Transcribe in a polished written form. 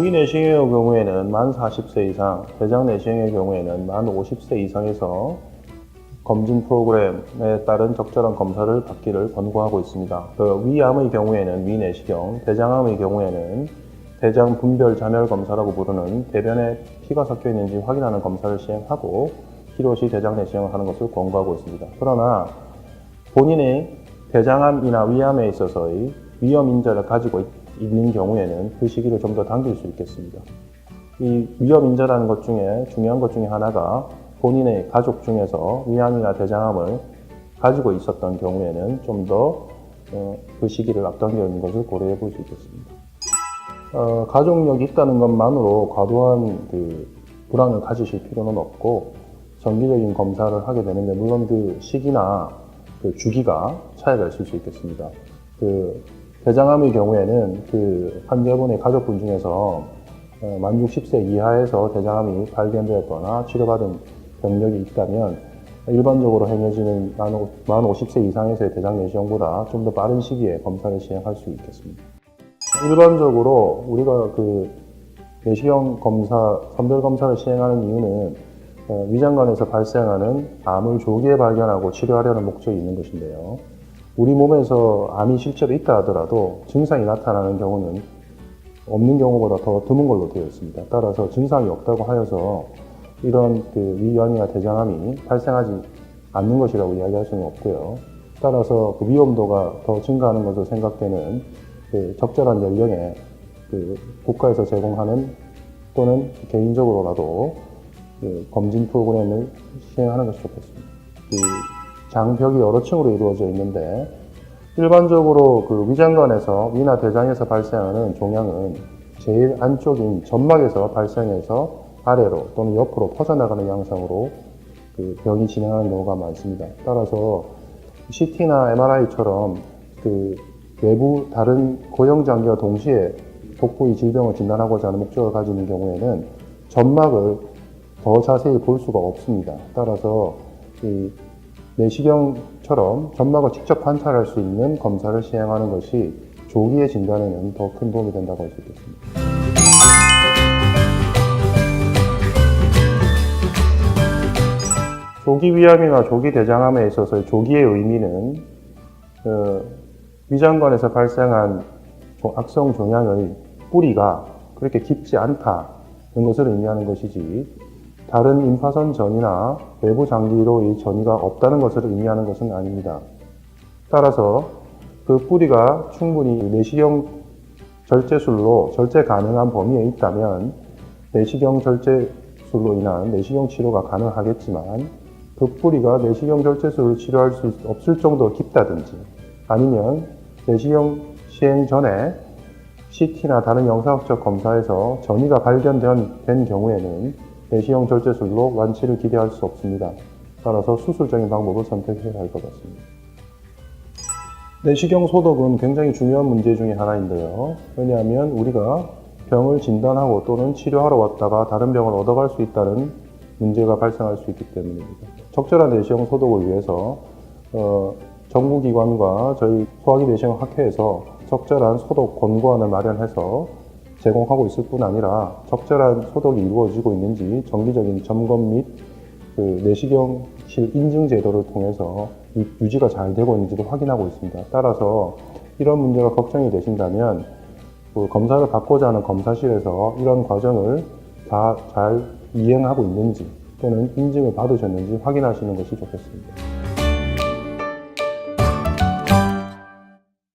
위 내시경의 경우에는 만 40세 이상, 대장 내시경의 경우에는 만 50세 이상에서 검진 프로그램에 따른 적절한 검사를 받기를 권고하고 있습니다. 위암의 경우에는 위 내시경, 대장암의 경우에는 대장 분별 잔열 검사라고 부르는 대변에 피가 섞여 있는지 확인하는 검사를 시행하고 필요시 대장 내시경을 하는 것을 권고하고 있습니다. 그러나 본인의 대장암이나 위암에 있어서의 위험 인자를 가지고 있는 경우에는 그 시기를 좀 더 당길 수 있겠습니다. 이 위험 인자라는 것 중에 중요한 것 중에 하나가 본인의 가족 중에서 위암이나 대장암을 가지고 있었던 경우에는 좀 더 그 시기를 앞당기는 것을 고려해 볼 수 있겠습니다. 가족력이 있다는 것만으로 과도한 불안을 가지실 필요는 없고 정기적인 검사를 하게 되는데 물론 그 시기나 그 주기가 차이가 있을 수 있겠습니다. 대장암의 경우에는 환자분의 가족분 중에서 만 60세 이하에서 대장암이 발견되었거나 치료받은 병력이 있다면 일반적으로 행해지는 만 50세 이상에서의 대장 내시경보다 좀 더 빠른 시기에 검사를 시행할 수 있겠습니다. 일반적으로 우리가 내시경 검사, 선별 검사를 시행하는 이유는 위장관에서 발생하는 암을 조기에 발견하고 치료하려는 목적이 있는 것인데요. 우리 몸에서 암이 실제로 있다 하더라도 증상이 나타나는 경우는 없는 경우보다 더 드문 걸로 되어 있습니다. 따라서 증상이 없다고 하여서 이런 위암이나 대장암이 발생하지 않는 것이라고 이야기할 수는 없고요. 따라서 위험도가 더 증가하는 것으로 생각되는 적절한 연령에 국가에서 제공하는 또는 개인적으로라도 검진 프로그램을 시행하는 것이 좋겠습니다. 장벽이 여러 층으로 이루어져 있는데 일반적으로 위장관에서 위나 대장에서 발생하는 종양은 제일 안쪽인 점막에서 발생해서 아래로 또는 옆으로 퍼져나가는 양상으로 병이 진행하는 경우가 많습니다. 따라서 CT나 MRI처럼 외부 다른 고형 장기와 동시에 독부의 질병을 진단하고자 하는 목적을 가지는 경우에는 점막을 더 자세히 볼 수가 없습니다. 따라서 내시경처럼 점막을 직접 관찰할 수 있는 검사를 시행하는 것이 조기의 진단에는 더 큰 도움이 된다고 할 수 있겠습니다. 조기 위암이나 조기 대장암에 있어서의 조기의 의미는 위장관에서 발생한 악성 종양의 뿌리가 그렇게 깊지 않다는 것을 의미하는 것이지 다른 임파선 전이나 외부 장기로의 전이가 없다는 것을 의미하는 것은 아닙니다. 따라서 그 뿌리가 충분히 내시경 절제술로 절제 가능한 범위에 있다면 내시경 절제술로 인한 내시경 치료가 가능하겠지만 그 뿌리가 내시경 절제술을 치료할 수 없을 정도로 깊다든지 아니면 내시경 시행 전에 CT나 다른 영상학적 검사에서 전이가 발견된 경우에는 내시경 절제술로 완치를 기대할 수 없습니다. 따라서 수술적인 방법을 선택해야 할 것 같습니다. 내시경 소독은 굉장히 중요한 문제 중에 하나인데요. 왜냐하면 우리가 병을 진단하고 또는 치료하러 왔다가 다른 병을 얻어갈 수 있다는 문제가 발생할 수 있기 때문입니다. 적절한 내시경 소독을 위해서 정부기관과 저희 소화기 내시경 학회에서 적절한 소독 권고안을 마련해서 제공하고 있을 뿐 아니라 적절한 소독이 이루어지고 있는지 정기적인 점검 및 내시경실 인증 제도를 통해서 유지가 잘 되고 있는지도 확인하고 있습니다. 따라서 이런 문제가 걱정이 되신다면 검사를 받고자 하는 검사실에서 이런 과정을 다 잘 이행하고 있는지 또는 인증을 받으셨는지 확인하시는 것이 좋겠습니다.